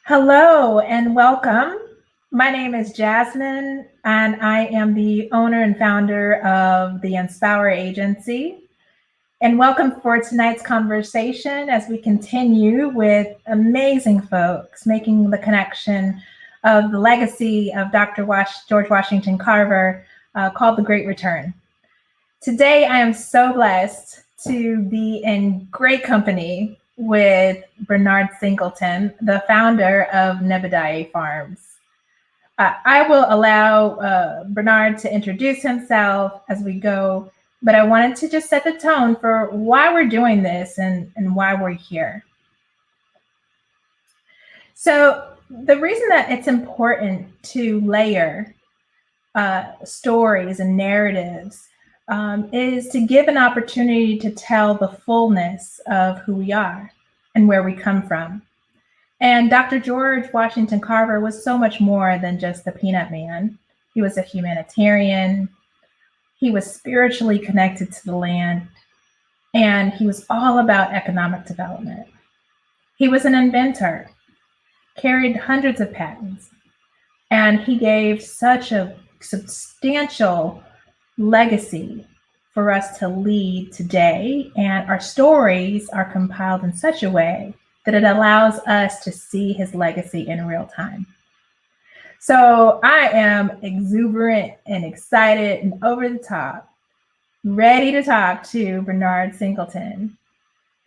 Hello and welcome. My name is Jasmine, and I am the owner and founder of the Inspire Agency. And welcome for tonight's conversation as we continue with amazing folks making the connection of the legacy of George Washington Carver called The Great Return. Today, I am so blessed to be in great company with Bernard Singleton, the founder of Nebedeye Farms. I will allow Bernard to introduce himself as we go, but I wanted to just set the tone for why we're doing this and why we're here. So the reason that it's important to layer stories and narratives is to give an opportunity to tell the fullness of who we are and where we come from. And Dr. George Washington Carver was so much more than just the peanut man. He was a humanitarian. He was spiritually connected to the land, and he was all about economic development. He was an inventor, carried hundreds of patents, and he gave such a substantial legacy for us to lead today. And our stories are compiled in such a way that it allows us to see his legacy in real time. So I am exuberant and excited and over the top, ready to talk to Bernard Singleton,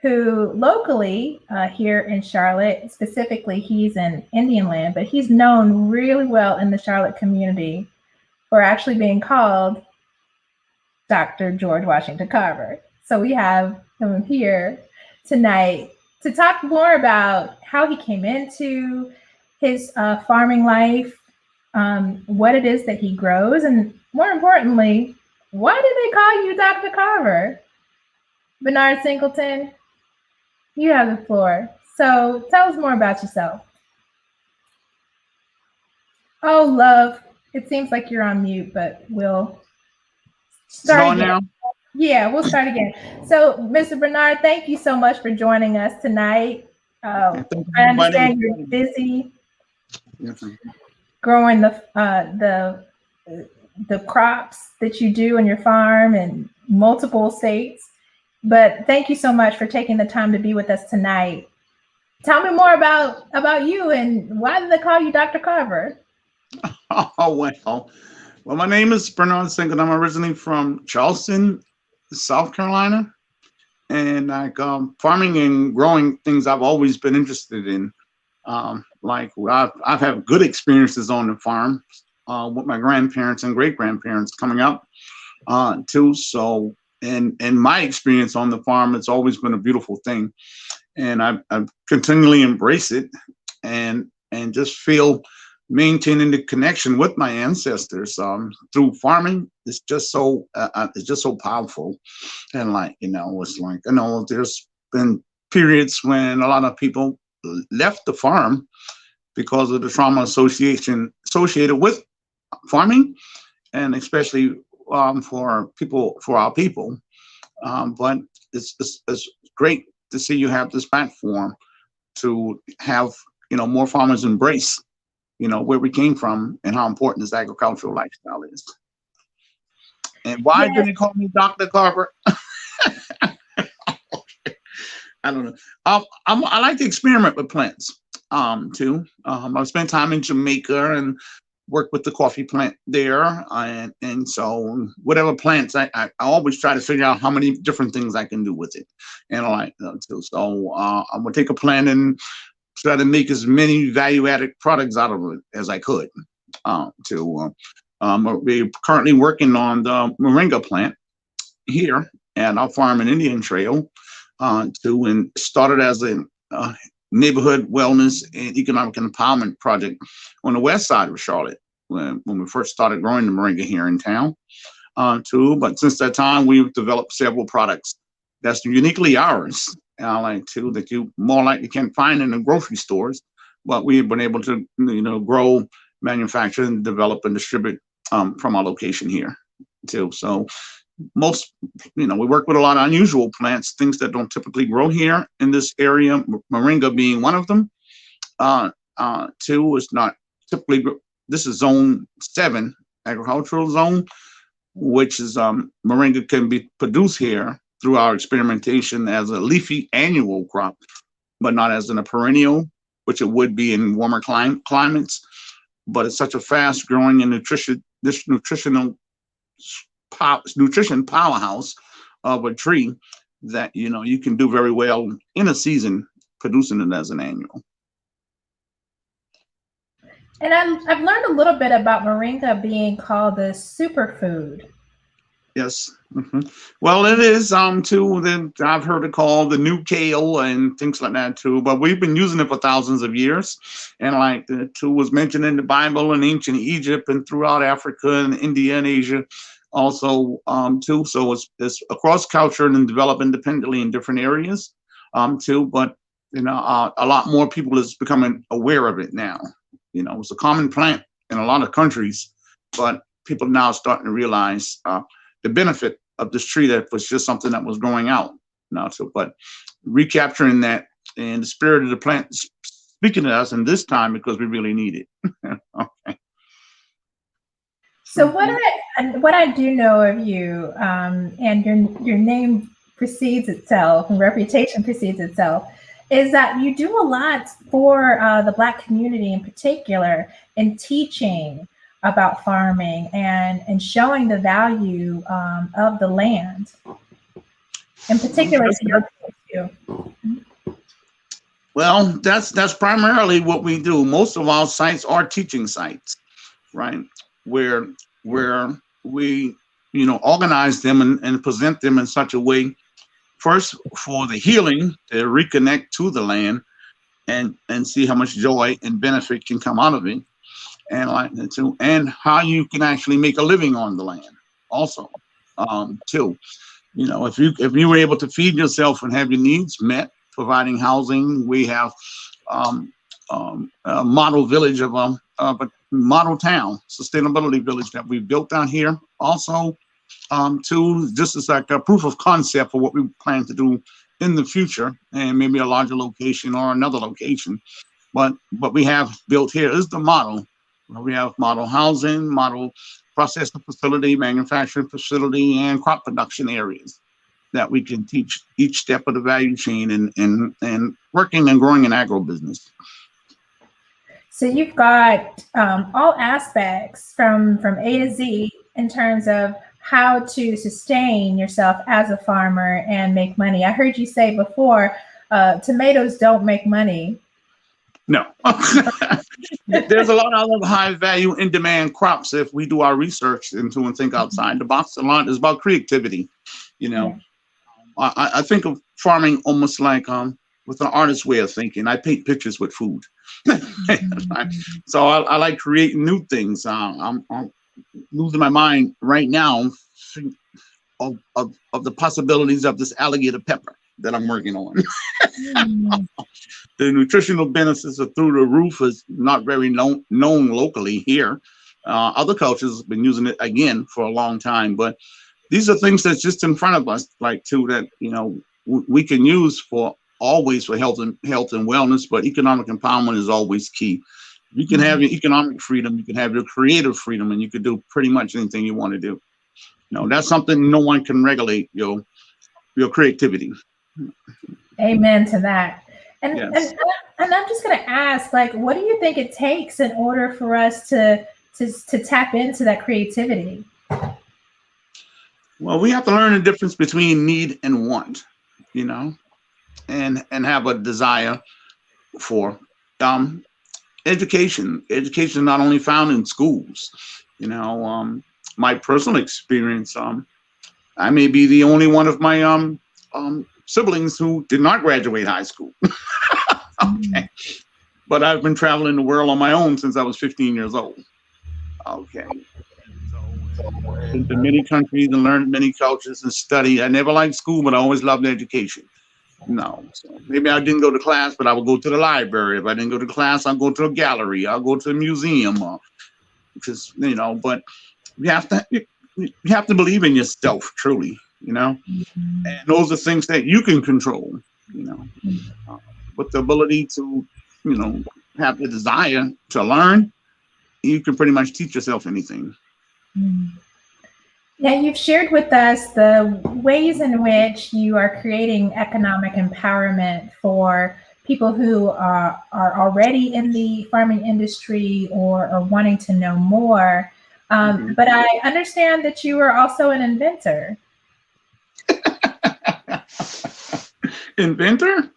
who locally here in Charlotte, specifically he's in Indian Land, but he's known really well in the Charlotte community for actually being called Dr. George Washington Carver. So we have him here tonight to talk more about how he came into his farming life, what it is that he grows, and more importantly, why did they call you Dr. Carver? Bernard Singleton, you have the floor. So tell us more about yourself. Oh, love, it seems like you're on mute, but we'll start again. Now? Yeah, we'll start again. So, Mr. Bernard, thank you so much for joining us tonight. I understand you're busy growing the crops that you do in your farm in multiple states. But thank you so much for taking the time to be with us tonight. Tell me more about you and why did they call you Dr. Carver? Oh, well, my name is Bernard Singleton. I'm originally from Charleston, South Carolina, and farming and growing things I've always been interested in. I've had good experiences on the farm with my grandparents and great grandparents coming up too. So, and my experience on the farm, it's always been a beautiful thing, and I've continually embraced it, and just feel maintaining the connection with my ancestors through farming is just so powerful. And there's been periods when a lot of people left the farm because of the trauma associated with farming, and especially for our people. But it's great to see you have this platform to have more farmers embrace where we came from and how important this agricultural lifestyle is. And why did they call me Dr. Carver? I don't know. I like to experiment with plants too. I've spent time in Jamaica and worked with the coffee plant there. And so whatever plants, I always try to figure out how many different things I can do with it. And I like too. So I'm going to take a plant and try to make as many value-added products out of it as I could. We're currently working on the moringa plant here at our farm in Indian Trail, and started as a neighborhood wellness and economic empowerment project on the west side of Charlotte when we first started growing the moringa here in town. But since that time, we've developed several products that's uniquely ours. That you more likely can't find in the grocery stores, but we've been able to, grow, manufacture, and develop and distribute from our location here too. So we work with a lot of unusual plants, things that don't typically grow here in this area, moringa being one of them. Two, it's not typically, this is zone 7, agricultural zone, which is moringa can be produced here through our experimentation as a leafy annual crop, but not as a perennial, which it would be in warmer climates. But it's such a fast growing and nutrition powerhouse of a tree that you can do very well in a season producing it as an annual. And I've learned a little bit about moringa being called a superfood. Yes. Well, it is too. Then I've heard it called the new kale and things like that too. But we've been using it for thousands of years, and like the too was mentioned in the Bible in ancient Egypt and throughout Africa and India and Asia, also too. So it's across culture and developed independently in different areas too. But a lot more people is becoming aware of it now. It's a common plant in a lot of countries, but people now are starting to realize the benefit of this tree that was just something that was growing out now. So, but recapturing that and the spirit of the plant speaking to us in this time because we really need it. Okay. So what I do know of you, and your name precedes itself and reputation precedes itself, is that you do a lot for the Black community in particular in teaching about farming and showing the value of the land, in particular to your too. Well, that's primarily what we do. Most of our sites are teaching sites, right? Where we organize them and present them in such a way, first for the healing, to reconnect to the land and see how much joy and benefit can come out of it. And how you can actually make a living on the land also too. If you were able to feed yourself and have your needs met, providing housing, we have a model village of a model town, sustainability village that we built down here also too, just as like a proof of concept for what we plan to do in the future, and maybe a larger location or another location. But what we have built here is the model. We have model housing, model processing facility, manufacturing facility, and crop production areas that we can teach each step of the value chain and working and growing an agribusiness. So you've got all aspects from A to Z in terms of how to sustain yourself as a farmer and make money. I heard you say before, tomatoes don't make money. No. There's a lot of other high value in demand crops if we do our research into and think outside the box. A lot is about creativity. Yeah. I think of farming almost like with an artist's way of thinking. I paint pictures with food. So I like creating new things. I'm losing my mind right now of the possibilities of this alligator pepper that I'm working on. The nutritional benefits are through the roof, is not very known locally here. Other cultures have been using it again for a long time, but these are things that's just in front of us, like too, that we can use for always for health and wellness. But economic empowerment is always key. You can have your economic freedom, you can have your creative freedom, and you can do pretty much anything you want to do. That's something no one can regulate, your creativity. Amen to that. And, yes. and I'm just going to ask, like, what do you think it takes in order for us to tap into that creativity? Well, we have to learn the difference between need and want, and have a desire for education. Education is not only found in schools. My personal experience, I may be the only one of my siblings who did not graduate high school. Okay. But I've been traveling the world on my own since I was 15 years old. Okay. So been to many countries and learned many cultures and study. I never liked school, but I always loved education. No. So maybe I didn't go to class, but I would go to the library. If I didn't go to class, I'll go to a gallery. I'll go to a museum. Because, but you have to believe in yourself, truly, and those are things that you can control, with the ability to, have the desire to learn, you can pretty much teach yourself anything. Now, you've shared with us the ways in which you are creating economic empowerment for people who are already in the farming industry or are wanting to know more. But I understand that you are also an inventor. Inventor?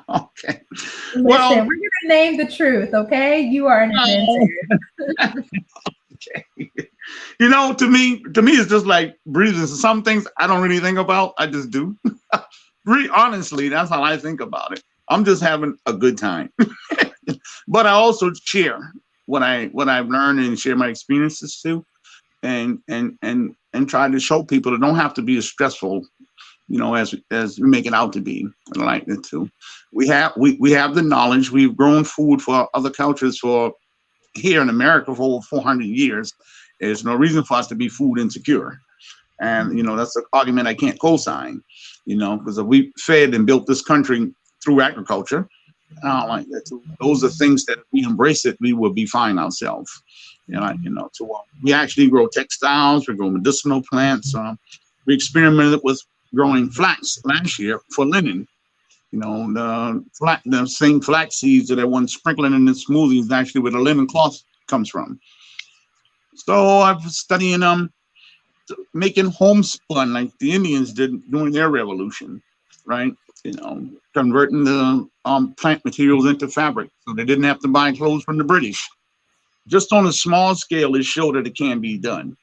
Okay. Listen, we're going to name the truth, okay? You are an inventor. Okay. You know, to me, it's just like breathing. Some things I don't really think about. I just do. Really, honestly, that's how I think about it. I'm just having a good time. But I also share what I've learned and share my experiences too, and try to show people it don't have to be as stressful, you know, as we make it out to be. I like that too. We have the knowledge. We've grown food for other cultures for here in America for over 400 years. There's no reason for us to be food insecure. And, you know, that's an argument I can't co-sign, you know, because if we fed and built this country through agriculture, I don't like that too. Those are things that if we embrace it, we will be fine ourselves. So we actually grow textiles, we grow medicinal plants. We experimented with growing flax last year for linen. You know, the same flax seeds that I want sprinkling in the smoothies is actually where the linen cloth comes from. So I've studying making homespun like the Indians did during their revolution, right? You know, converting the plant materials into fabric so they didn't have to buy clothes from the British. Just on a small scale, it showed that it can be done.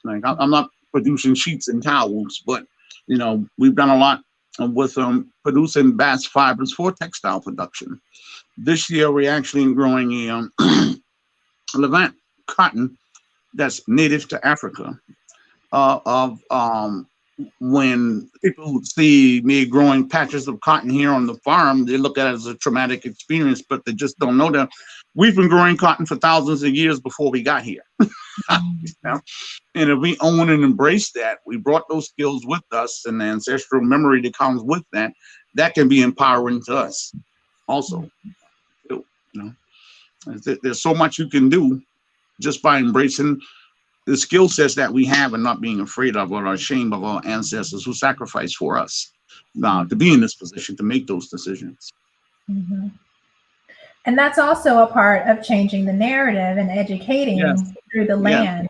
Like I'm not producing sheets and towels, but you know, we've done a lot with producing bast fibers for textile production. This year, we're actually growing a Levant cotton that's native to Africa. When people see me growing patches of cotton here on the farm, they look at it as a traumatic experience, but they just don't know that we've been growing cotton for thousands of years before we got here. You know? And if we own and embrace that, we brought those skills with us and the ancestral memory that comes with that, that can be empowering to us also. You know? There's so much you can do just by embracing the skill sets that we have and not being afraid of or ashamed of our ancestors who sacrificed for us to be in this position to make those decisions. Mm-hmm. And that's also a part of changing the narrative and educating through the land,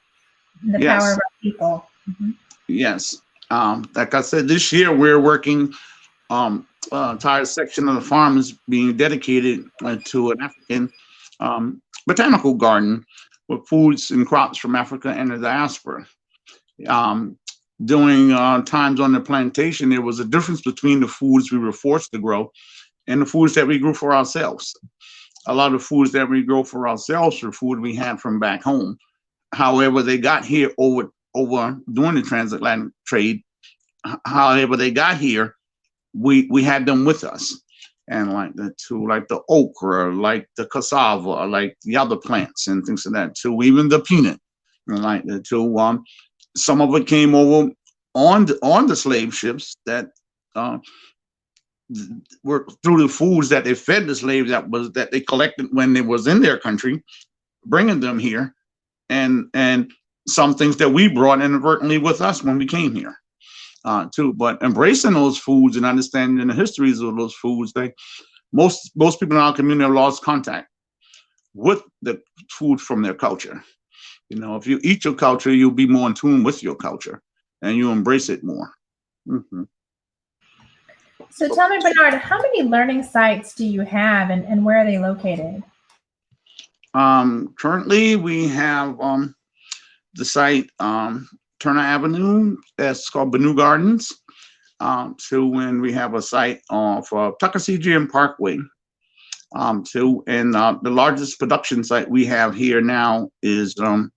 and the power of our people. Mm-hmm. Yes. Like I said, this year we're working, entire section of the farm is being dedicated to an African botanical garden with foods and crops from Africa and the diaspora. During times on the plantation, there was a difference between the foods we were forced to grow and the foods that we grew for ourselves. A lot of foods that we grow for ourselves are food we had from back home. However, they got here over during the transatlantic trade. However, they got here, we had them with us. And like that too, like the okra, like the cassava, like the other plants and things like that too, even the peanut, and like that too. Some of it came over on the slave ships that were through the foods that they fed the slaves that they collected when they was in their country, bringing them here, and some things that we brought inadvertently with us when we came here. Too, but embracing those foods and understanding the histories of those foods, most people in our community have lost contact with the food from their culture. You know, if you eat your culture, you'll be more in tune with your culture, and you embrace it more. Mm-hmm. So tell me, Bernard, how many learning sites do you have, and where are they located? Currently, we have the site. Turner Avenue, that's called Banu Gardens. So when we have a site for Tuckasegee Parkway. And the largest production site we have here now is Nebedeye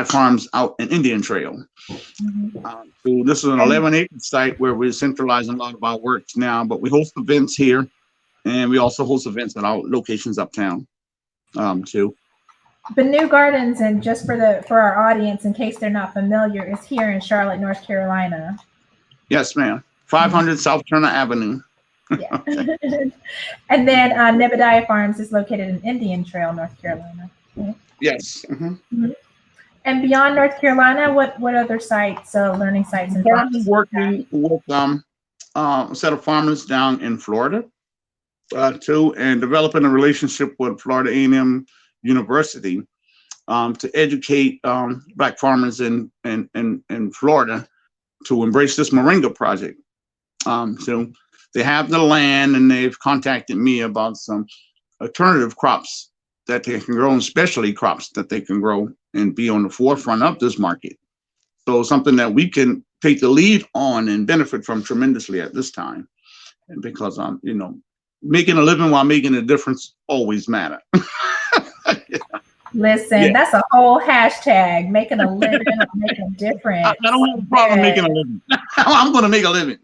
Farms out in Indian Trail. Mm-hmm. So this is an 11-acre site where we're centralizing a lot of our works now, but we host events here, and we also host events at our locations uptown too. Banu Gardens, and just for our audience, in case they're not familiar, is here in Charlotte, North Carolina. Yes, ma'am. 500 South Turner Avenue Yeah. And then Nebedeye Farms is located in Indian Trail, North Carolina. Okay. Yes. Mhm. And beyond North Carolina, what other sites, learning sites I'm and currently farms? working with a set of farmers down in Florida too, and developing a relationship with Florida A&M University to educate Black farmers in Florida to embrace this moringa project. So they have the land, and they've contacted me about some alternative crops that they can grow, and specialty crops that they can grow and be on the forefront of this market. So something that we can take the lead on and benefit from tremendously at this time. And because making a living while making a difference always matter. Listen, Yeah. that's a whole hashtag, making a living or making a difference. I don't have a problem making a living. I'm going to make a living.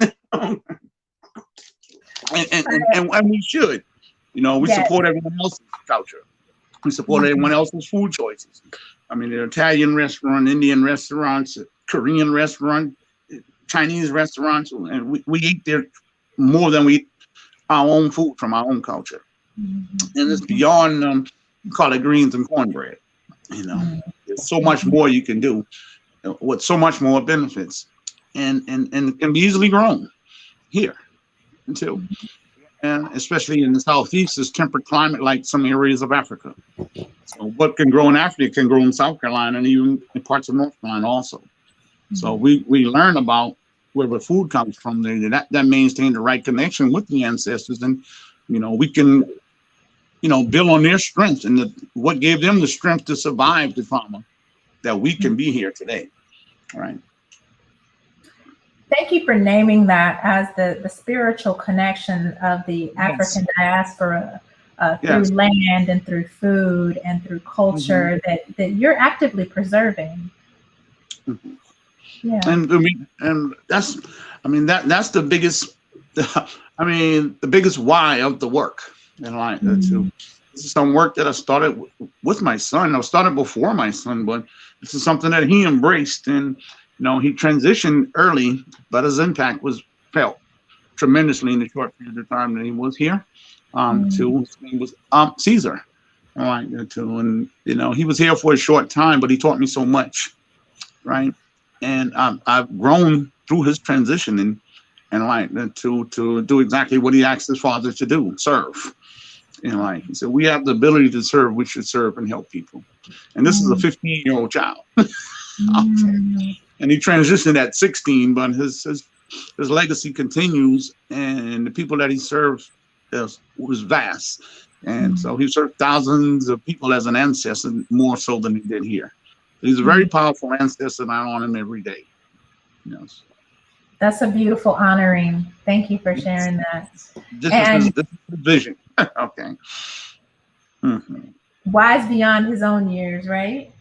and we should. We Yes. support everyone else's culture. We support everyone else's food choices. I mean, the Italian restaurant, Indian restaurants, Korean restaurant, Chinese restaurants, and we eat there more than we eat our own food from our own culture. And it's beyond, call it greens and cornbread. There's so much more you can do with so much more benefits, and it can be easily grown here too. And especially in the Southeast, is temperate climate like some areas of Africa. So what can grow in Africa can grow in South Carolina and even in parts of North Carolina also. So we learn about where the food comes from. That maintain the right connection with the ancestors, and we can build on their strength and what gave them the strength to survive the trauma that we can be here today. All right. Thank you for naming that as the spiritual connection of the African diaspora through land and through food and through culture that you're actively preserving. Yeah. And that's the biggest the biggest why of the work. This is some work that I started with my son. I started before my son, but this is something that he embraced, and he transitioned early, but his impact was felt tremendously in the short period of time that he was here. His name was Caesar. And he was here for a short time, but he taught me so much, right? And I've grown through his transition and to do exactly what he asked his father to do, serve. He said, we have the ability to serve, we should serve and help people. And this is a 15-year-old child. And he transitioned at 16, but his legacy continues, and the people that he served was vast. And so he served thousands of people as an ancestor, more so than he did here. He's a very powerful ancestor, and I honor him every day. Yes. That's a beautiful honoring. Thank you for sharing that. This is the vision. Okay. Wise beyond his own years, right?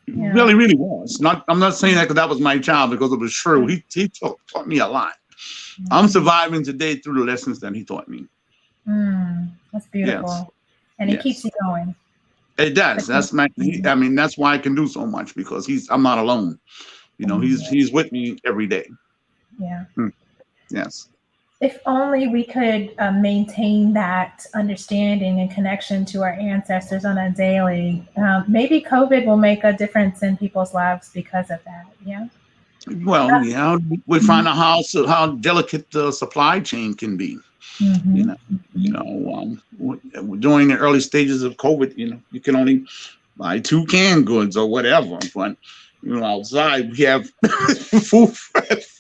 Yeah. Really, really was. I'm not saying that because that was my child, because it was true. He taught me a lot. I'm surviving today through the lessons that he taught me. That's beautiful. Yes. And it keeps you going. It does. That's that's why I can do so much, because I'm not alone. He's with me every day. Yeah. Yes. If only we could maintain that understanding and connection to our ancestors on a daily. Maybe COVID will make a difference in people's lives because of that. Yeah. Well, we find out how delicate the supply chain can be. During the early stages of COVID, you can only buy 2 canned goods or whatever, but outside we have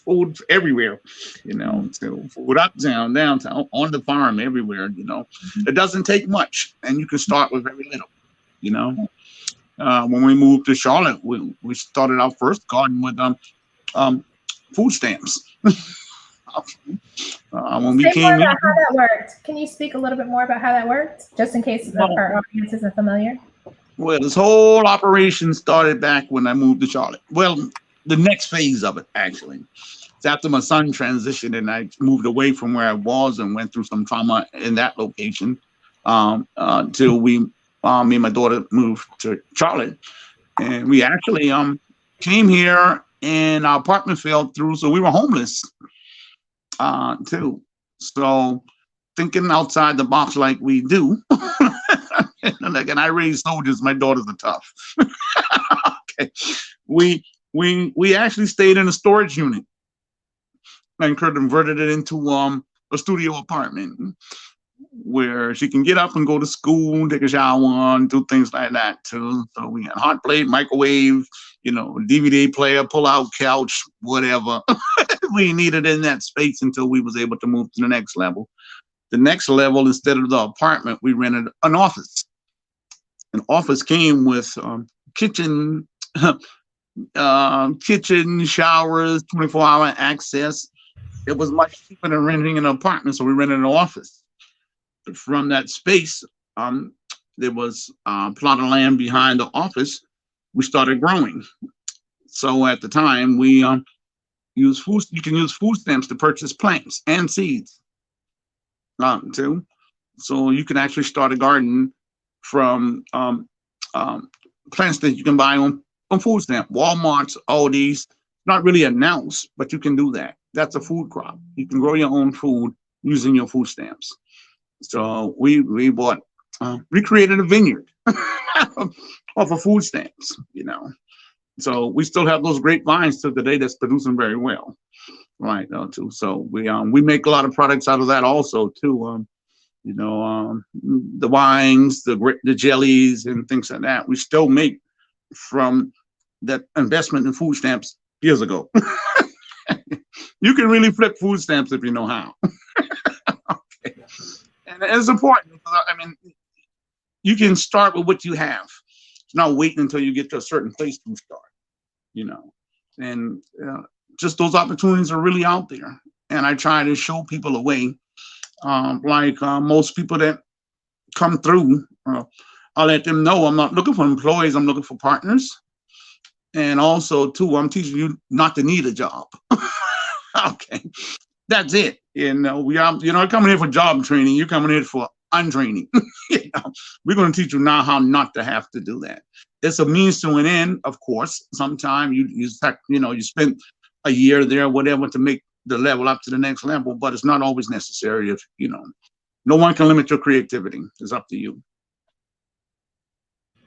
food everywhere, food uptown, downtown, on the farm, everywhere. It doesn't take much, and you can start with very little. When we moved to Charlotte, we started our first garden with food stamps. When we came here, how that worked. Can you speak a little bit more about how that worked, just in case our audience isn't familiar? Well, this whole operation started back when I moved to Charlotte. Well, the next phase of it, actually. It's after my son transitioned and I moved away from where I was and went through some trauma in that location until me and my daughter moved to Charlotte. And we actually came here and our apartment fell through, so we were homeless too. So thinking outside the box like we do. And I raised soldiers. My daughters are tough. Okay. We actually stayed in a storage unit and converted it into a studio apartment where she can get up and go to school, take a shower, and do things like that too. So we had hot plate, microwave, DVD player, pull-out couch, whatever we needed in that space until we was able to move to the next level. The next level, instead of the apartment, we rented an office. An office came with kitchen, kitchen, showers, 24-hour access. It was much cheaper than renting an apartment, so we rented an office. From that space, there was a plot of land behind the office. We started growing. So at the time, we use food. You can use food stamps to purchase plants and seeds, too. So you can actually start a garden from plants that you can buy on food stamp. Walmart's, Aldi's, not really announced, but you can do that. That's a food crop. You can grow your own food using your food stamps. So we created a vineyard off of food stamps, So we still have those grapevines to today that's producing very well, right? Too. So we make a lot of products out of that also too. The wines, the jellies, and things like that. We still make from that investment in food stamps years ago. You can really flip food stamps if you know how. Okay. And it's important because, you can start with what you have. It's not waiting until you get to a certain place to start, and just those opportunities are really out there. And I try to show people a way, most people that come through, I'll let them know I'm not looking for employees, I'm looking for partners. And also, too, I'm teaching you not to need a job. Okay, that's it. You're not coming here for job training. You're coming here for untraining. We're going to teach you now how not to have to do that. It's a means to an end, of course. Sometimes you spend a year there, whatever, to make the level up to the next level, but it's not always necessary. If no one can limit your creativity. It's up to you.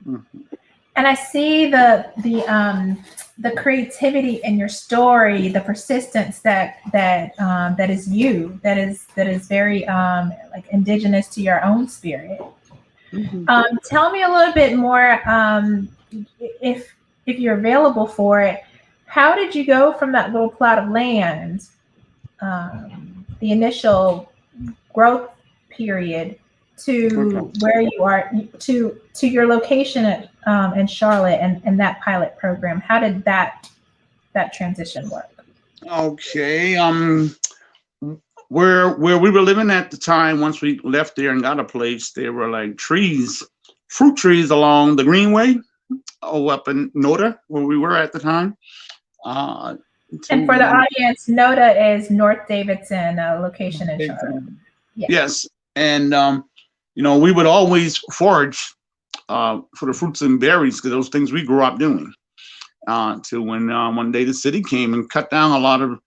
Mm-hmm. And I see the creativity in your story, the persistence that is you, that is very like indigenous to your own spirit. Mm-hmm. Tell me a little bit more, if you're available for it. How did you go from that little plot of land, the initial growth period, to where you are, to your location at in Charlotte and that pilot program? How did that transition work? Okay, where we were living at the time, once we left there and got a place, there were like fruit trees along the Greenway, up in Noda, where we were at the time. And for the audience, Noda is North Davidson, location in Charlotte. Yes, and we would always forage for the fruits and berries, because those things we grew up doing. To when one day the city came and cut down a lot of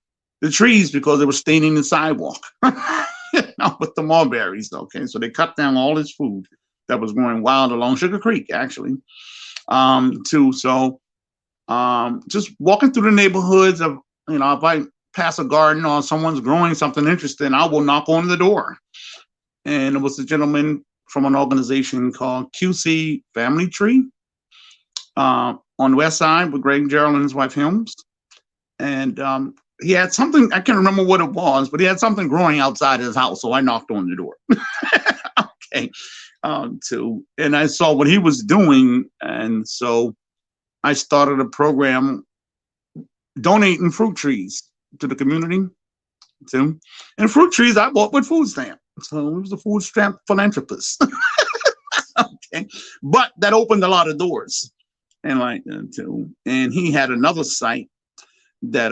the trees because they were staining the sidewalk with the mulberries. Okay, so they cut down all this food that was growing wild along Sugar Creek, actually. Just walking through the neighborhoods of, if I pass a garden or someone's growing something interesting, I will knock on the door. And it was a gentleman from an organization called QC Family Tree on the west side with Greg Gerald and his wife Helms. And he had something, I can't remember what it was, but he had something growing outside his house. So I knocked on the door. Okay. And I saw what he was doing. And so I started a program donating fruit trees to the community too. And fruit trees I bought with food stamp. So it was a food stamp philanthropist. Okay. But that opened a lot of doors. And too. And he had another site that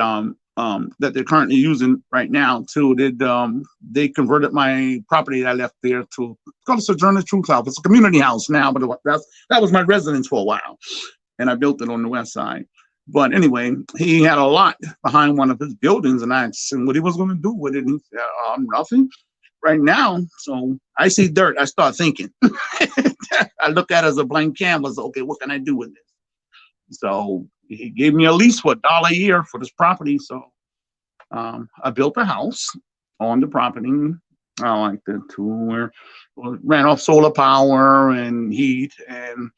that they're currently using right now too. They converted my property that I left there to, it's called Sojourner Truth House. It's a community house now, but that was my residence for a while. And I built it on the west side. But anyway, he had a lot behind one of his buildings, and I asked him what he was going to do with it. And he said, nothing. right now, so I see dirt, I start thinking. I look at it as a blank canvas. Okay, what can I do with this? So he gave me a lease for $1 a year for this property. So I built a house on the property. I like the tour. Ran off solar power and heat, and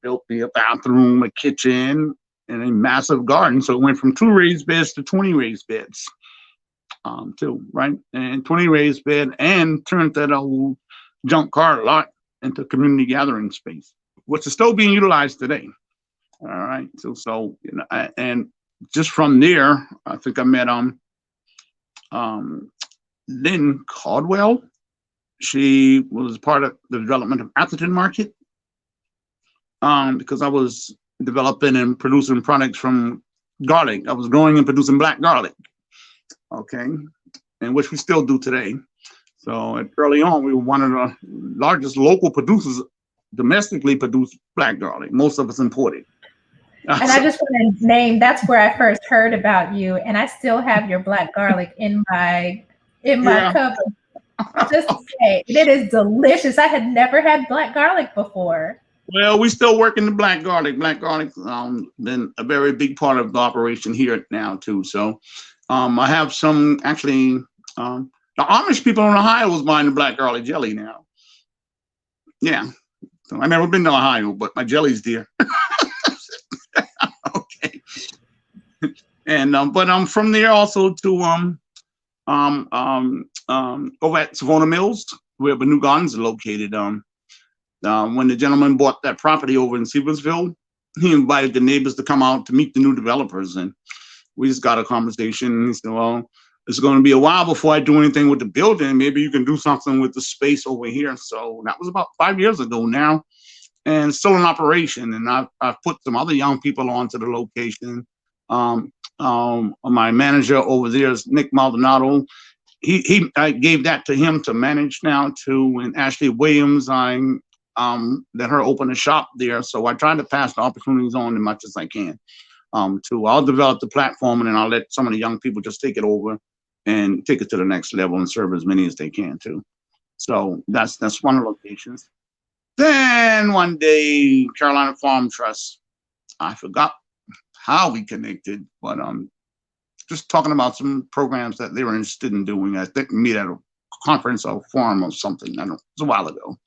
built me a bathroom, a kitchen, and a massive garden. So it went from 2 raised beds to 20 raised beds, too, right? And 20 raised bed, and turned that old junk car lot into community gathering space, which is still being utilized today. All right. So you know, and just from there, I think I met Lynn Caldwell. She was part of the development of Atherton Market, because I was developing and producing products from garlic. I was growing and producing black garlic, okay, and which we still do today. So early on, we were one of the largest local producers, domestically produced black garlic. Most of it's imported. And I just want to name, that's where I first heard about you, and I still have your black garlic in my cupboard. Just to say, it is delicious. I had never had black garlic before. Well, we still working the black garlic. Black garlic been a very big part of the operation here now too. So I have some actually. The Amish people in Ohio was buying the black garlic jelly now. Yeah, so I never been to Ohio, but my jelly's there. Okay, and but I'm from there also to over at Savona Mills, where the new gardens are located. When the gentleman bought that property over in Seversville, he invited the neighbors to come out to meet the new developers, and we just got a conversation. He said, "Well, it's going to be a while before I do anything with the building. Maybe you can do something with the space over here." So that was about 5 years ago now, and it's still in operation. And I've put some other young people onto the location. My manager over there is Nick Maldonado. I gave that to him to manage now too. And Ashley Williams, I let her open a shop there. So I try to pass the opportunities on as much as I can. I'll develop the platform, and then I'll let some of the young people just take it over and take it to the next level and serve as many as they can too. So that's one of the locations. Then one day, Carolina Farm Trust, I forgot how we connected, but just talking about some programs that they were interested in doing. I think we meet at a conference or forum or something. I don't know, it was a while ago.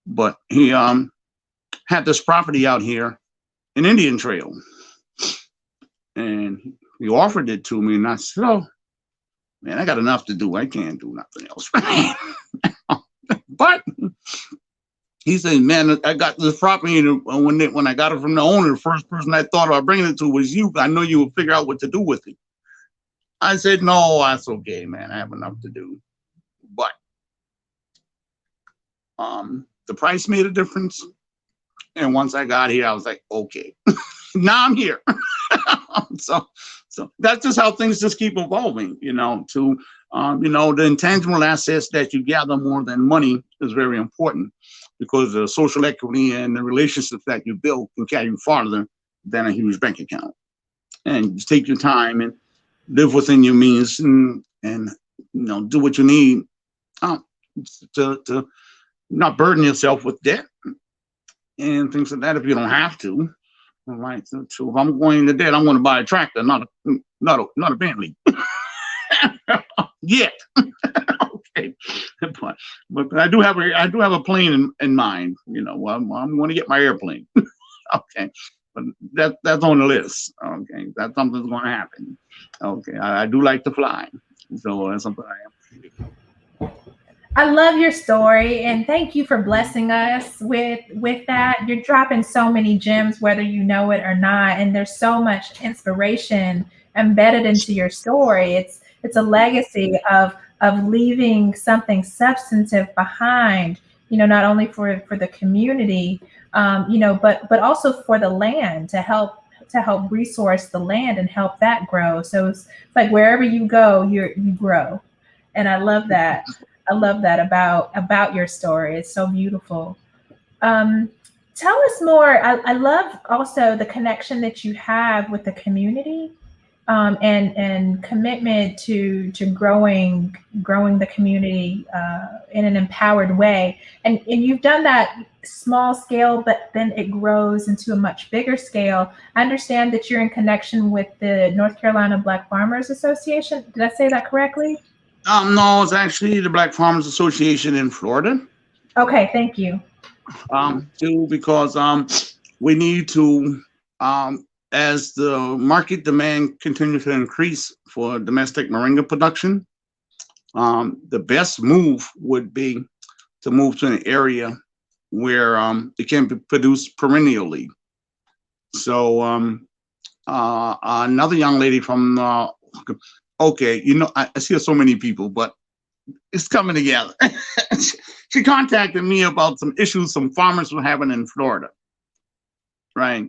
But he had this property out here in Indian Trail, and he offered it to me, and I said, "Oh, man, I got enough to do. I can't do nothing else." But he said, "Man, I got this property, and when I got it from the owner, the first person I thought about bringing it to was you. I know you would figure out what to do with it." I said, "No, that's okay, man. I have enough to do." But the price made a difference. And once I got here, I was like, okay, now I'm here. So that's just how things just keep evolving, the intangible assets that you gather more than money is very important, because the social equity and the relationships that you build can carry you farther than a huge bank account. And just take your time and live within your means, and do what you need to not burden yourself with debt and things like that if you don't have to. All right. So if I'm going into debt, I'm going to buy a tractor, not a Bentley. Yet. Okay. But I do have a plane in mind. I'm going to get my airplane. Okay. But that's on the list. Okay. That's something that's going to happen. Okay. I do like to fly. So that's something I am. I love your story, and thank you for blessing us with that. You're dropping so many gems, whether you know it or not, and there's so much inspiration embedded into your story. It's a legacy of leaving something substantive behind, not only for the community, but also for the land, to help resource the land and help that grow. So it's like wherever you go, you grow, and I love that. I love that about your story. It's so beautiful. Tell us more. I love also the connection that you have with the community. and commitment to growing the community in an empowered way. And you've done that small scale, but then it grows into a much bigger scale. I understand that you're in connection with the North Carolina Black Farmers Association. Did I say that correctly? No, it's actually the Black Farmers Association in Florida. Okay, thank you. Too, because we need to, as the market demand continues to increase for domestic moringa production, the best move would be to move to an area where it can be produced perennially. So another young lady from, okay, I see so many people, but it's coming together. She contacted me about some issues some farmers were having in Florida, right?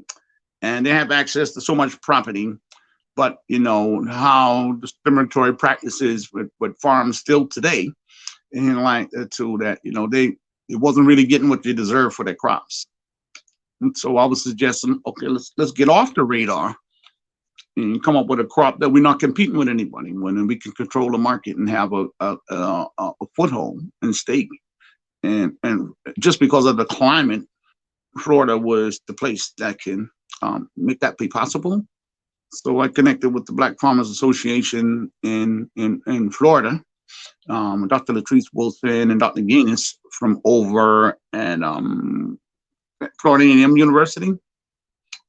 And they have access to so much property, but how discriminatory practices with farms still today, and like too, that it wasn't really getting what they deserve for their crops. And so I was suggesting, okay, let's get off the radar and come up with a crop that we're not competing with anybody, when we can control the market and have a foothold and stake. And just because of the climate, Florida was the place that can make that be possible. So I connected with the Black Farmers Association in Florida, Dr. Latrice Wilson and Dr. Gaines from over at Florida A&M University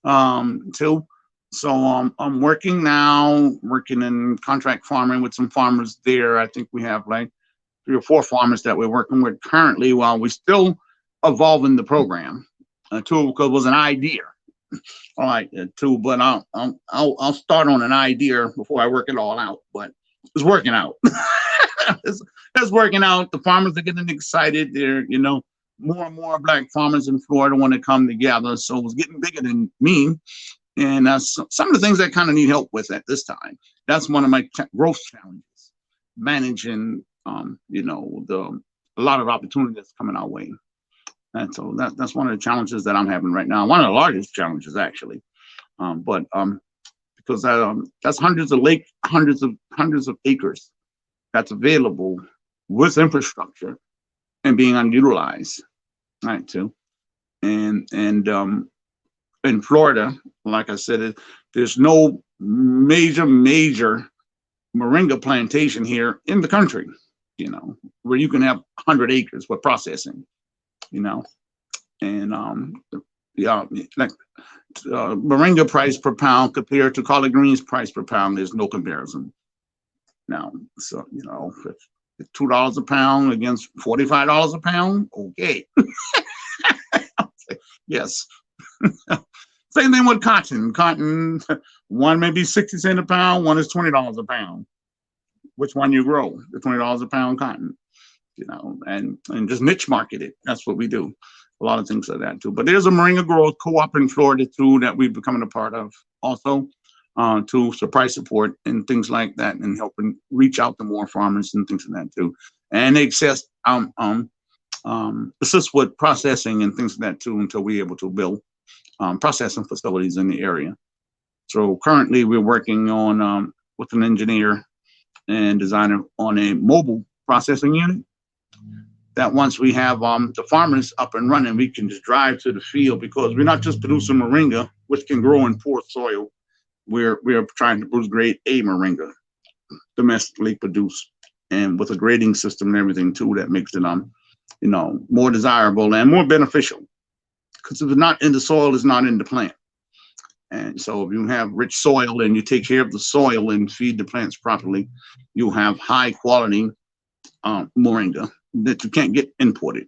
too. So I'm working in contract farming with some farmers there. I think we have like 3 or 4 farmers that we're working with currently, while we're still evolving the program. Too, because it was an idea. All right, too, but I'll start on an idea before I work it all out. But it's working out. it's working out. The farmers are getting excited. They're more and more Black farmers in Florida want to come together. So it's getting bigger than me. And some of the things that kind of need help with at this time. That's one of my growth challenges, managing a lot of opportunity that's coming our way. And so that's one of the challenges that I'm having right now. One of the largest challenges, actually. Because that's hundreds of acres that's available with infrastructure and being unutilized, right? Too, and in Florida, like I said, there's no major moringa plantation here in the country, where you can have 100 acres for processing, and like moringa price per pound compared to collard greens price per pound, there's no comparison. Now, so if $2 a pound against $45 a pound, okay. Yes. Same thing with cotton. Cotton, one may be 60 cents a pound, one is $20 a pound. Which one you grow? The $20 a pound cotton, and just niche market it. That's what we do. A lot of things like that too. But there's a moringa growth co-op in Florida too that we're becoming a part of also, to price support and things like that, and helping reach out to more farmers and things like that too. And they assist with processing and things like that too, until we're able to build processing facilities in the area. So currently we're working on with an engineer and designer on a mobile processing unit that once we have the farmers up and running, we can just drive to the field, because we're not just producing moringa, which can grow in poor soil. We're trying to produce grade A moringa, domestically produced, and with a grading system and everything too, that makes it more desirable and more beneficial. Because if it's not in the soil, it's not in the plant. And so if you have rich soil and you take care of the soil and feed the plants properly, you'll have high quality moringa that you can't get imported.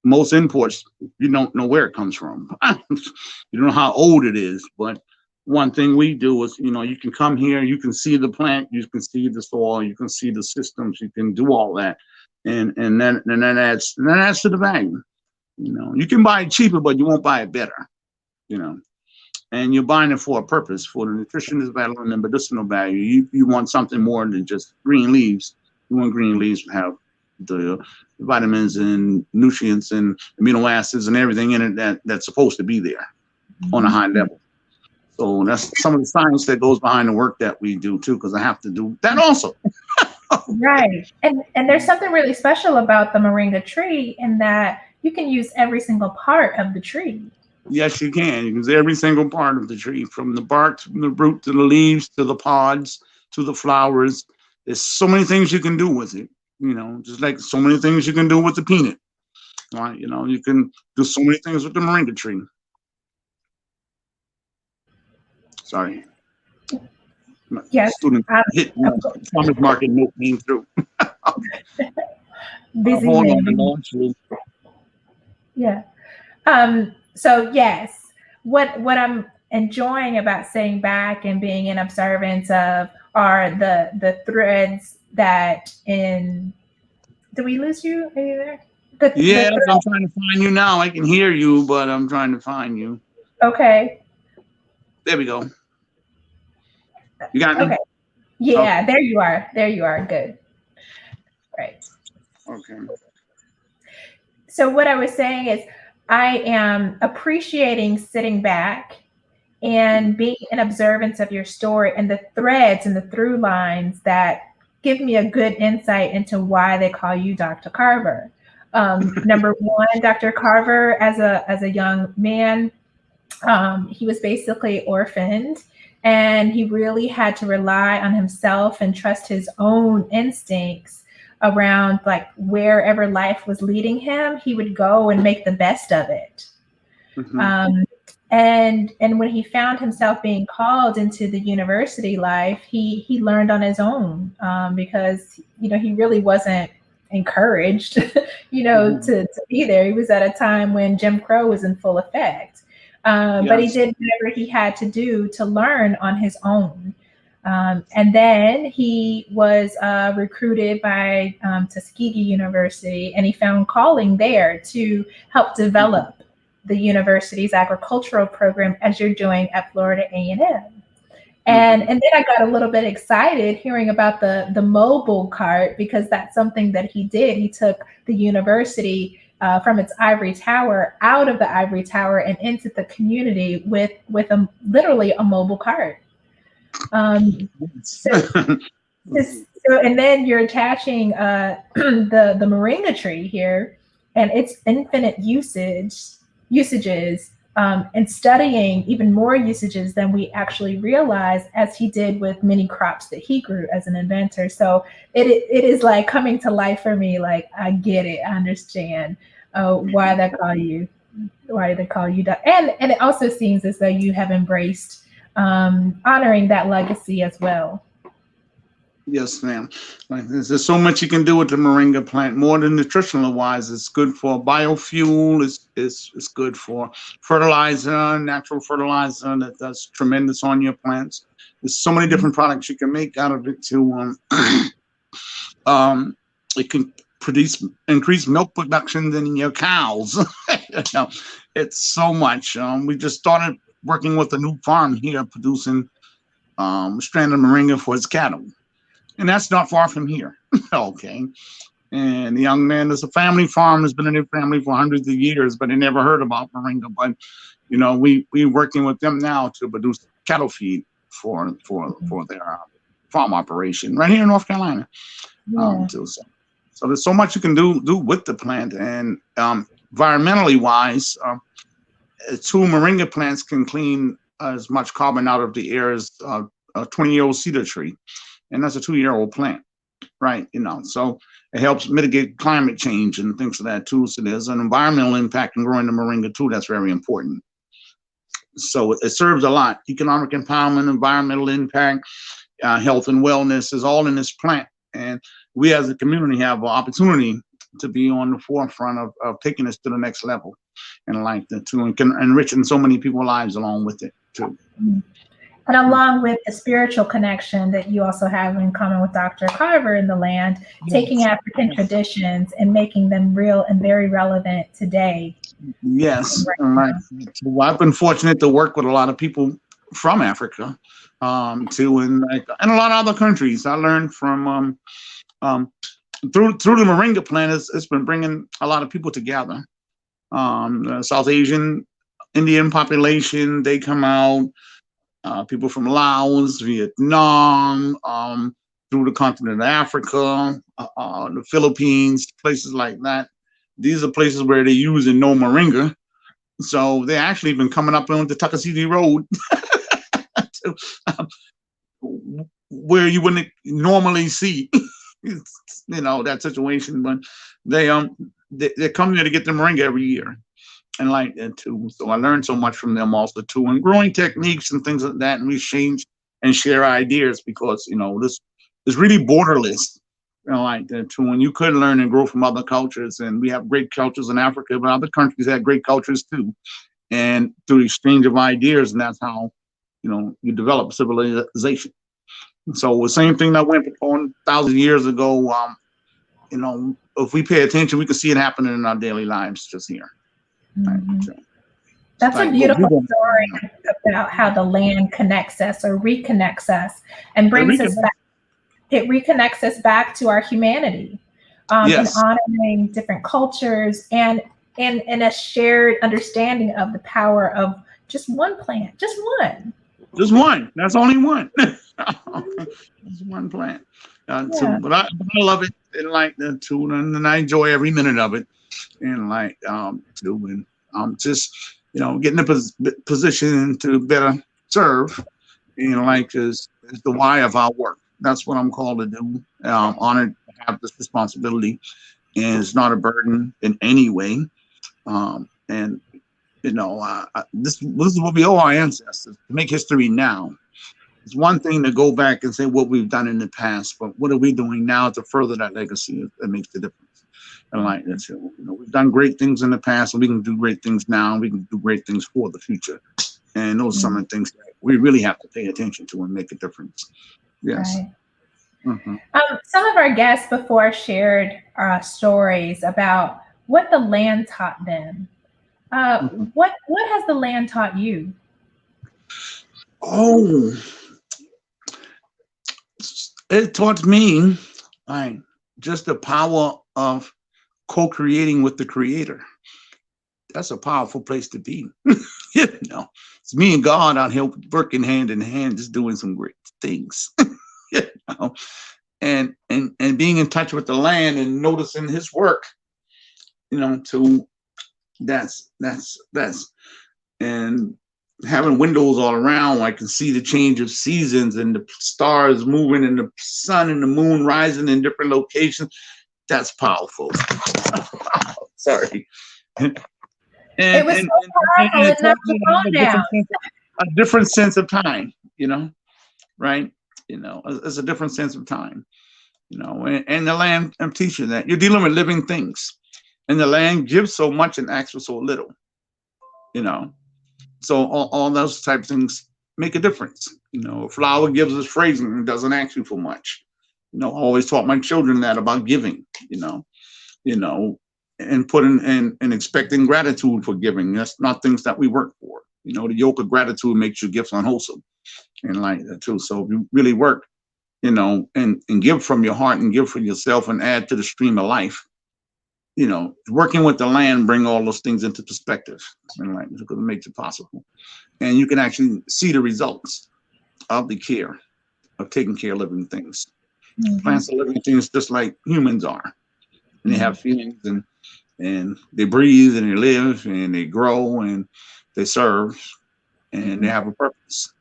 Most imports, you don't know where it comes from. You don't know how old it is. But one thing we do is, you can come here, you can see the plant, you can see the soil, you can see the systems, you can do all that. And that adds to the value. You can buy it cheaper, but you won't buy it better, and you're buying it for a purpose, for the nutritionist value and the medicinal value. You want something more than just green leaves. You want green leaves to have the vitamins and nutrients and amino acids and everything in it that's supposed to be there on a high level. So that's some of the science that goes behind the work that we do too, because I have to do that also. Right. And there's something really special about the moringa tree in that you can use every single part of the tree. Yes, you can. You can use every single part of the tree, from the bark, from the root, to the leaves, to the pods, to the flowers. There's so many things you can do with it. Just like so many things you can do with the peanut. Right? You can do so many things with the moringa tree. Sorry. Yes. Student hit farmers market note came through. Busy Hold man. on, yeah. So yes, what I'm enjoying about sitting back and being in observance of are the threads that in. Did we lose you? Are you there? Yes, I'm trying to find you now. I can hear you, but I'm trying to find you. Okay. There we go. You got me? Okay. Yeah, okay. There you are. There you are. Good. Right. Okay. So what I was saying is I am appreciating sitting back and being in observance of your story and the threads and the through lines that give me a good insight into why they call you Dr. Carver. Number one, Dr. Carver, as a young man, he was basically orphaned, and he really had to rely on himself and trust his own instincts around like wherever life was leading him. He would go and make the best of it. Mm-hmm. And when he found himself being called into the university life, he learned on his own, because he really wasn't encouraged mm-hmm. to be there. He was at a time when Jim Crow was in full effect, yes. But he did whatever he had to do to learn on his own. And then he was recruited by Tuskegee University, and he found calling there to help develop the university's agricultural program, as you're doing at Florida A&M. And then I got a little bit excited hearing about the mobile cart, because that's something that he did. He took the university from its ivory tower out of the ivory tower and into the community with literally a mobile cart. So, and then you're attaching the moringa tree here and its infinite usages, and studying even more usages than we actually realize, as he did with many crops that he grew as an inventor. So it is like coming to life for me. Like, I get it. I understand why they call you that. And it also seems as though you have embraced honoring that legacy as well. Yes, ma'am. Like, there's so much you can do with the moringa plant. More than nutritional wise, it's good for biofuel. It's good for fertilizer, natural fertilizer that's tremendous on your plants. There's so many different products you can make out of it too. It can increase milk production in your cows. It's so much. We just started working with a new farm here producing stranded moringa for its cattle. And that's not far from here. Okay. And the young man is a family farm, has been in their family for hundreds of years, but they never heard about moringa. But, we're working with them now to produce cattle feed for their farm operation right here in North Carolina. Yeah. So there's so much you can do with the plant. And environmentally wise, 2 moringa plants can clean as much carbon out of the air as a 20-year-old cedar tree. And that's a 2-year-old plant, right? So it helps mitigate climate change and things of that too. So there's an environmental impact in growing the moringa too. That's very important. So it serves a lot. Economic empowerment, environmental impact, health and wellness is all in this plant. And we as a community have an opportunity to be on the forefront of taking this to the next level and like that too, and can enriching so many people's lives along with it too. Mm-hmm. And along with the spiritual connection that you also have in common with Dr. Carver in the land, taking African traditions and making them real and very relevant today. Yes. Right. Well, I've been fortunate to work with a lot of people from Africa too, and a lot of other countries. I learned from through the moringa plant. It's been bringing a lot of people together. South Asian, Indian population, they come out. people from Laos, Vietnam, through the continent of Africa, the Philippines, places like that. These are places where they use and know moringa. So they actually been coming up on the Tuckasegee Road to, where you wouldn't normally see, that situation. But they come there to get the moringa every year, and like that too. So I learned so much from them also too, and growing techniques and things like that. And we exchange and share ideas because this is really borderless. Like that too. And you could learn and grow from other cultures, and we have great cultures in Africa, but other countries have great cultures too. And through the exchange of ideas, and that's how you develop civilization. So the same thing that went on thousands of years ago. If we pay attention, we can see it happening in our daily lives just here. Mm-hmm. That's a beautiful story about how the land connects us or reconnects us and brings us back. It reconnects us back to our humanity, yes. and honoring different cultures and a shared understanding of the power of just one plant, just one. That's only one. It's one plant. But I love it, and like that too, and I enjoy every minute of it, and like too, and just getting the position to better serve, like is the why of our work. That's what I'm called to do. I'm honored to have this responsibility, and it's not a burden in any way. And this is what we owe our ancestors, to make history now. It's one thing to go back and say what we've done in the past, but what are we doing now to further that legacy that makes the difference? And like that's we've done great things in the past, and we can do great things now. And we can do great things for the future. And those are some of the things that we really have to pay attention to and make a difference. Yes. Right. Mm-hmm. Some of our guests before shared stories about what the land taught them. What has the land taught you? Oh, it taught me just the power of co-creating with the Creator. That's a powerful place to be. It's me and God out here working hand in hand, just doing some great things. And being in touch with the land and noticing His work. To that's and having windows all around, I can see the change of seasons and the stars moving and the sun and the moon rising in different locations. That's powerful. Sorry. It was so powerful. It knocked the phone down. A different sense of time, right? It's a different sense of time, and the land teaches you that you're dealing with living things, and the land gives so much and asks for so little, so all those type of things make a difference. A flower gives us fragrance and doesn't ask you for much. I always taught my children that about giving, and putting and expecting gratitude for giving. That's not things that we work for. The yoke of gratitude makes your gifts unwholesome, and like that too. So if you really work, and give from your heart and give for yourself and add to the stream of life, working with the land bring all those things into perspective, and like because it makes it possible, and you can actually see the results of the care of taking care of living things. Mm-hmm. Plants are living things just like humans are, and they have feelings and they breathe and they live and they grow and they serve and they have a purpose.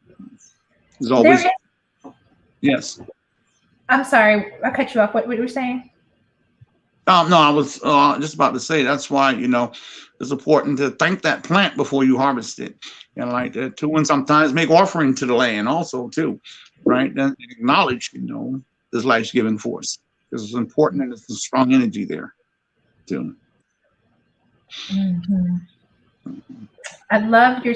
There's always yes. I'm sorry, I cut you off. What were you saying? No, I was just about to say that's why it's important to thank that plant before you harvest it, and like that too. And sometimes make offering to the land also too, right? And acknowledge this life-giving force. This is important, and it's a strong energy there too. Mm-hmm. I love your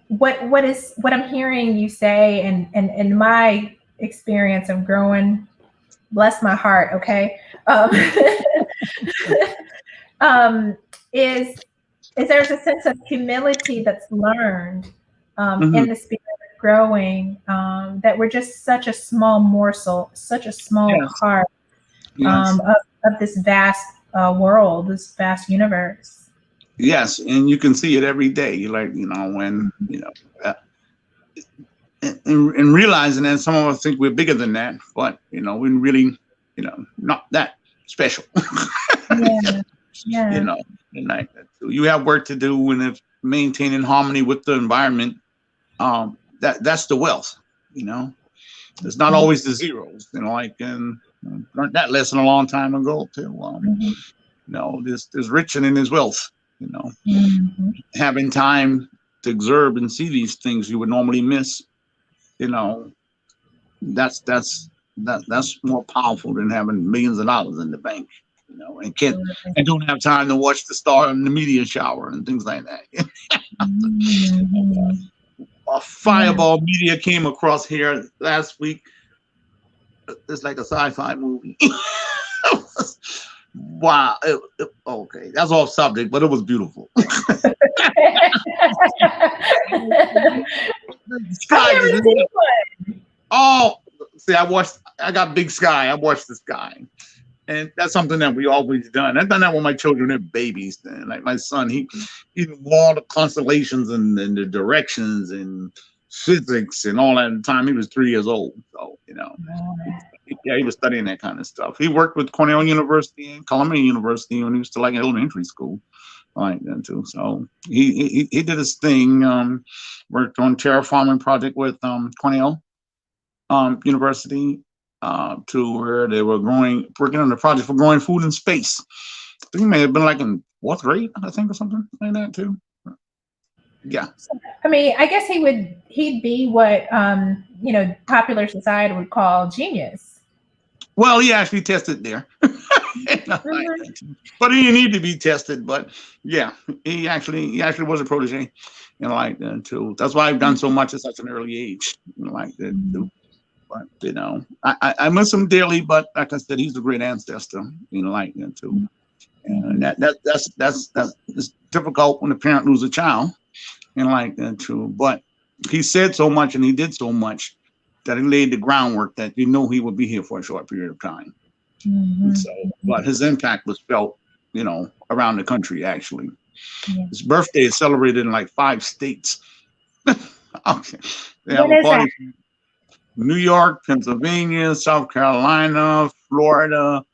what I'm hearing you say, and my experience of growing. Bless my heart. Okay. Is there's a sense of humility that's learned in the spirit of growing, that we're just such a small morsel, such a small part of this vast world, this vast universe. Yes, and you can see it every day. You like, when uh, and realizing that some of us think we're bigger than that, but we're really, not that special. Yeah, you yeah. know, and like that. So you have work to do, and if maintaining harmony with the environment, that's the wealth. You know, it's not Mhm, always the zeros. And learned that lesson a long time ago too. mhm, There's riching in his wealth. You know, mhm. having time to observe and see these things you would normally miss. You know, that's that's that's more powerful than having millions of dollars in the bank. And can't Absolutely. and don't have time to watch the star in the media shower and things like that. Mhm. A Yeah. fireball media came across here last week. It's like a sci-fi movie. Wow. Okay, that's off subject, but it was beautiful. I've Sky never just lit seen up. Oh, see, I got big sky. I watched the sky. And that's something that we always done. I've done that with my children. They're babies. And like my son, he knew all the constellations and the directions and physics and all that. At the time he was 3 years old. So, one. he was studying that kind of stuff. He worked with Cornell University and Columbia University when he was still like in elementary school. Like that too. So he did his thing. Worked on terraforming project with Cornell University, to where they were working on the project for growing food in space. I think he may have been like in fourth grade, I think, or something like that too. Yeah. I mean, I guess he'd be what popular society would call genius. Well, he actually tested there. Mhm. But he didn't need to be tested. But yeah, he actually was a protege, like that too. That's why I've done so much at such an early age, like that too. But I miss him dearly. But like I said, he's a great ancestor, like that too. And that's it's difficult when a parent loses a child, like that too. But he said so much and he did so much that he laid the groundwork that he would be here for a short period of time. And Mhm. so, but his impact was felt, around the country actually. Yeah. His birthday is celebrated in like 5 states. Okay. They have When a is that? party from New York, Pennsylvania, South Carolina, Florida,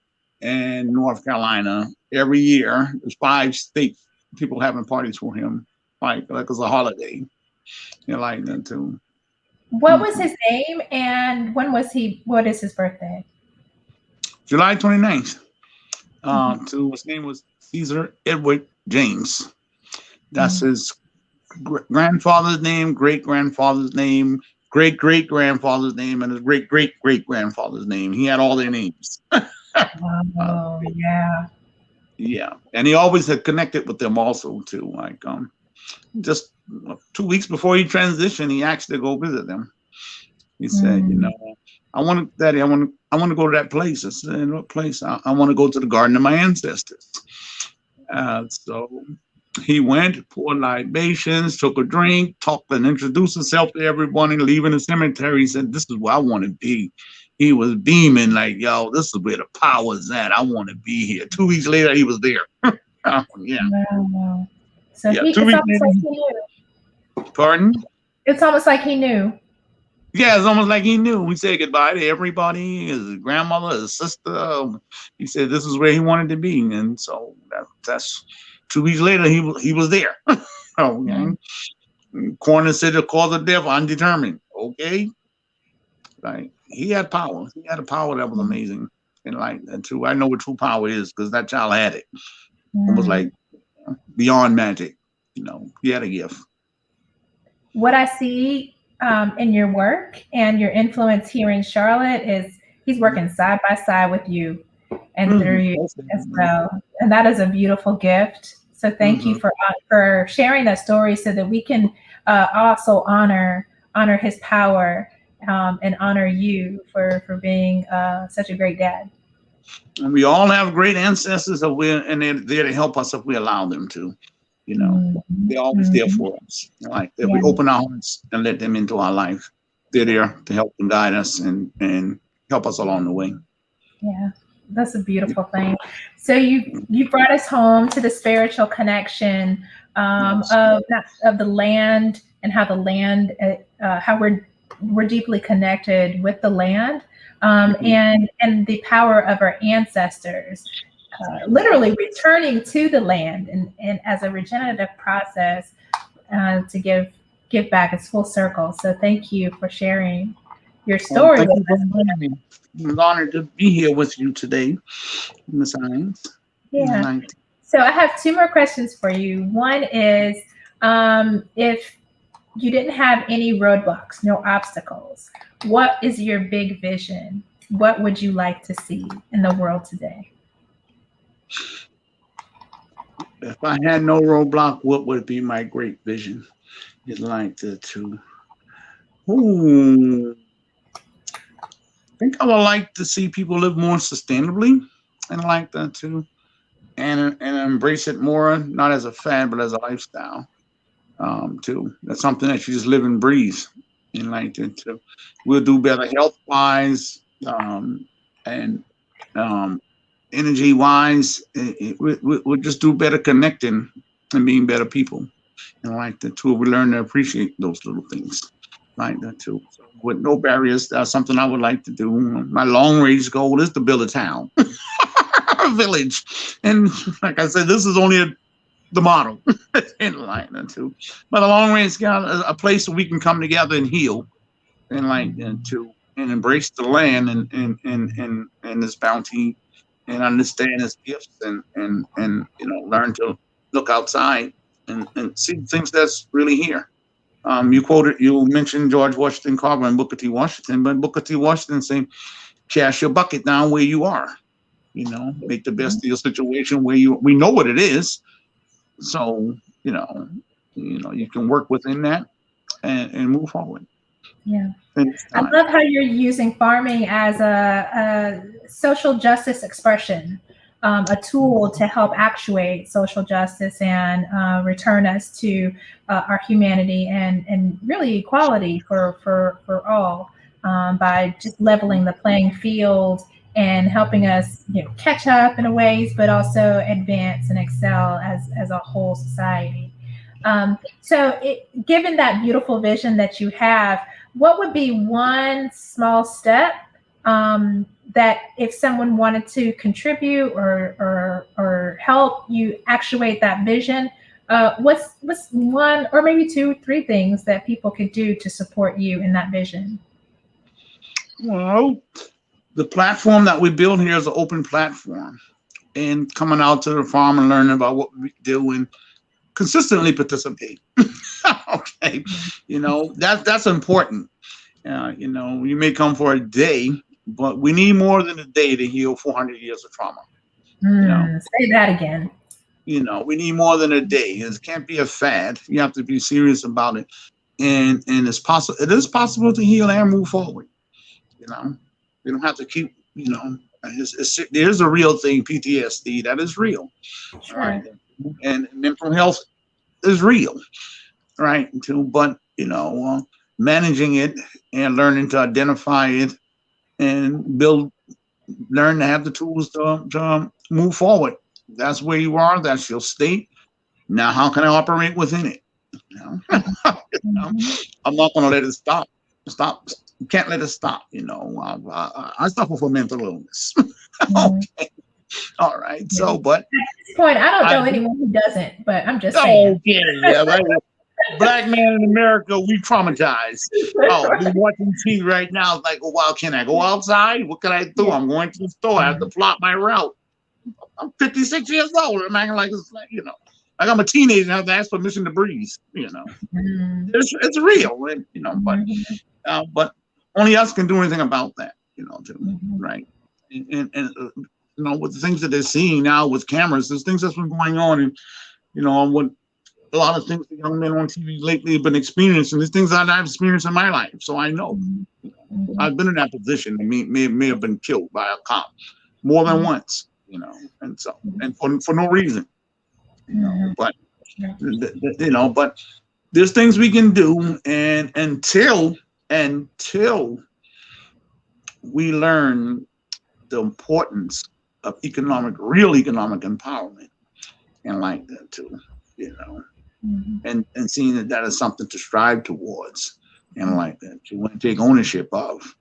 and North Carolina every year. There's 5 states people having parties for him, like it's a holiday. Like that too. What was Mhm. his name and when was he? What is his birthday? July 29th. Mhm. To his name was Caesar Edward James. That's Mhm. his grandfather's name, great grandfather's name, great great grandfather's name, and his great great great grandfather's name. He had all their names. Uh, Oh, yeah. yeah, and he always had connected with them also too. Like just 2 weeks before he transitioned, he asked to go visit them. He said, Mm. I want to, Daddy, I want to go to that place. I said, what place? I want to go to the garden of my ancestors. So he went, poured libations, took a drink, talked and introduced himself to everyone, and leaving the cemetery, he said, "This is where I want to be." He was beaming like, "Yo, this is where the power is at. I want to be here." 2 weeks later, he was there. Yeah, Wow. So yeah. he, Two it's weeks almost later, like he knew. pardon? It's almost like he knew. Yeah, it's almost like he knew. He said goodbye to everybody, his grandmother, his sister. He said this is where he wanted to be, and so that's 2 weeks later. He was there. Okay. Mm. Coroner said the cause of death undetermined. Okay, like he had power. He had a power that was amazing, and like and true. I know what true power is because that child had it. Almost Mm. like beyond magic. He had a gift. What I see in your work and your influence here in Charlotte is he's working side by side with you and through you as well. And that is a beautiful gift. So thank you Mm-hmm. for sharing that story so that we can also honor his power and honor you for being such a great dad. And we all have great ancestors, and they're there to help us if we allow them to. You know, Mhm. they're always there Mhm. for us. Like if Yeah, we open our hearts and let them into our life, they're there to help and guide us and help us along the way. yeah. That's a beautiful thing. So you brought us home to the spiritual connection Yes. of the land, and how the land, how we're deeply connected with the land, Mhm. and the power of our ancestors, literally returning to the land, and as a regenerative process, to give back. It's full circle. So thank you for sharing your Well, story thank with you for us. inviting me. I'm honored to be here with you today, Miss Hines. Yeah. Right. So I have two more questions for you. One is, if you didn't have any roadblocks, no obstacles, what is your big vision? What would you like to see in the world today? If I had no roadblock, what would be my great vision? You'd like to ooh, I think I would like to see people live more sustainably, and I like that too, and embrace it more, not as a fad, but as a lifestyle. Too. That's something that you just live and breathe, and like that too. We'll do better health wise, and um, energy wise. We'll just do better connecting and being better people. And like that too, we learn to appreciate those little things like that too. So with no barriers, that's something I would like to do. My long range goal is to build a town, a village, and like I said, this is only the model in like that too. But a long range got a place where we can come together and heal, and like and to and embrace the land, and this bounty, and understand its gifts, and learn to look outside, and see things that's really here. You mentioned George Washington Carver and Booker T. Washington, but Booker T. Washington saying, cast your bucket down where you are. Make the best of your situation where we know what it is. So, you can work within that, and move forward Yeah. in this I time. love how you're using farming as a social justice expression, a tool to help actuate social justice, and return us to our humanity, and really equality for all, by just leveling the playing field, and helping us, catch up in a ways, but also advance and excel as a whole society. Given that beautiful vision that you have, what would be one small step, that if someone wanted to contribute, or help you actuate that vision, what's one, or maybe two, three things that people could do to support you in that vision? Well, the platform that we build here is an open platform, and coming out to the farm and learning about what we do, and consistently participate. Okay, that's important. You may come for a day, but we need more than a day to heal 400 years of trauma. You know, Say that again. we need more than a day. It can't be a fad. You have to be serious about it, and it's possible. It is possible to heal and move forward. You know, you don't have to keep. There's a real thing, PTSD, that is real. All right, Sure. and mental health is real, right? Too, but managing it and learning to identify it, and learn to have the tools to move forward. That's where you are. That's your state. Now, how can I operate within it? You know, Mhm. I'm not going to let it stop. Stop. You can't let it stop. I suffer from mental illness. Mhm. Okay. All right. Yeah. So, but At this point, I don't I. know anyone who doesn't, but I'm just saying. Okay. Yeah. Right. Black man in America, we traumatized. Oh, we watching TV right now. It's like, oh wow, can I go outside? What can I do? Yeah. I'm going to the store. I have to plot my route. I'm 56 years old. I'm acting like it's like, like I'm a teenager and I have to ask permission to breathe. Mhm. It's real, Mhm. but only us can do anything about that, too, Mhm. right? With the things that they're seeing now with cameras, there's things that's been going on, and what a lot of things the young men on TV lately have been experiencing. There's things that I've experienced in my life, so I know. Mhm. Mhm. I've been in that position, and may have been killed by a cop more than Mhm. once, and for no reason, Mhm. but Yeah. but there's things we can do, and until we learn the importance of real economic empowerment, and like that too, and seeing that is something to strive towards, and like that you want to take ownership of,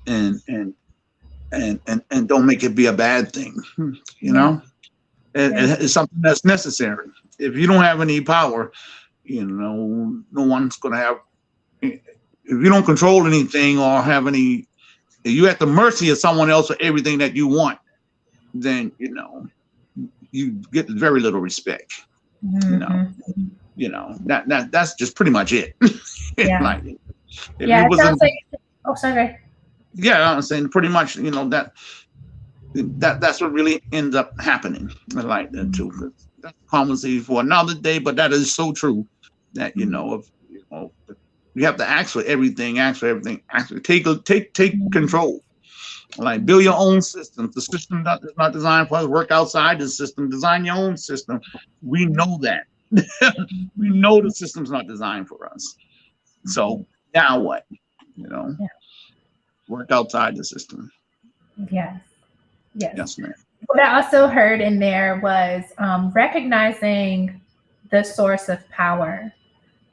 and don't make it be a bad thing, It's something that's necessary. If you don't have any power, no one's going to have. If you don't control anything or have any, if you're at the mercy of someone else for everything that you want, then you get very little respect. That's just pretty much it. Yeah. It sounds like. Oh, sorry. Yeah, I'm saying pretty much. That's what really ends up happening. I like that too. That's a conversation for another day, but that is so true. That you have to ask for everything. Actually, take control. Like build your own system. The system is not designed for us. Work outside the system. Design your own system. We know that. We know the system's not designed for us. So now what? Work outside the system. Yes, ma'am. What I also heard in there was recognizing the source of power.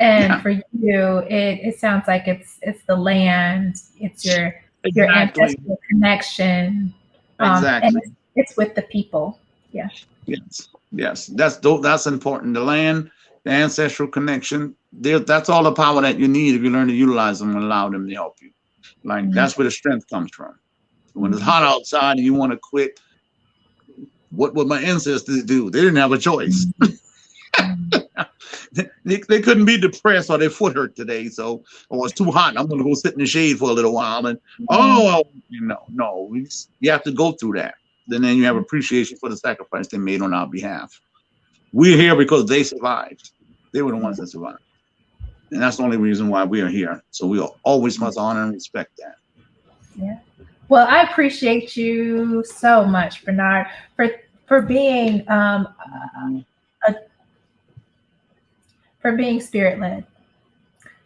And for you, it sounds like it's the land, it's your ancestral connection, and it's with the people. Yes. That's important. The land, the ancestral connection. That's all the power that you need if you learn to utilize them and allow them to help you. Like that's where the strength comes from. When it's hot outside and you want to quit, what would my ancestors do? They didn't have a choice. They couldn't be depressed or their foot hurt today, so it's too hot. I'm going to go sit in the shade for a little while. And no, you have to go through that. Then you have appreciation for the sacrifice they made on our behalf. We're here because they survived. They were the ones that survived, and that's the only reason why we are here. So we always must honor and respect that. Yeah. Well, I appreciate you so much, Bernard, for being spirit-led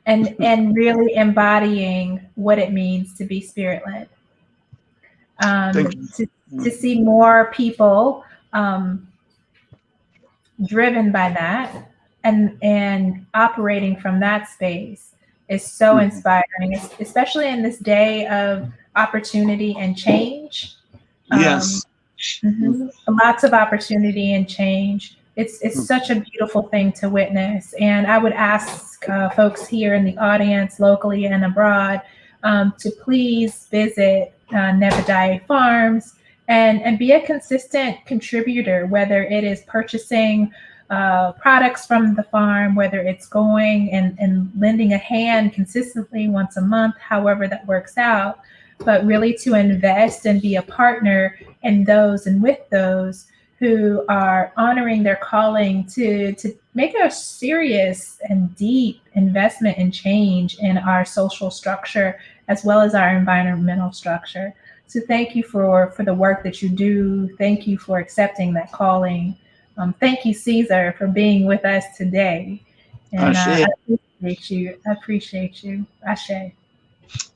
and really embodying what it means to be spirit-led. To see more people driven by that and operating from that space is so inspiring, especially in this day of opportunity and change. Yes. Lots of opportunity and change. It's such a beautiful thing to witness. And I would ask folks here in the audience, locally and abroad, to please visit Nebedeye Farms and be a consistent contributor, whether it is purchasing products from the farm, whether it's going and lending a hand consistently once a month, however that works out, but really to invest and be a partner in those and with those who are honoring their calling to make a serious and deep investment and change in our social structure as well as our environmental structure. So thank you for the work that you do. Thank you for accepting that calling. Thank you, Caesar, for being with us today. And I appreciate you. Ashe.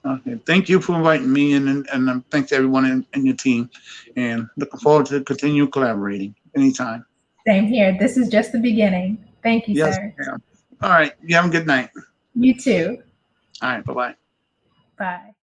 Okay. Thank you for inviting me, and thanks to everyone in your team, and looking forward to continue collaborating anytime. Same here. This is just the beginning. Thank you, sir. Yeah. All right. You have a good night. You too. All right. Bye-bye. Bye.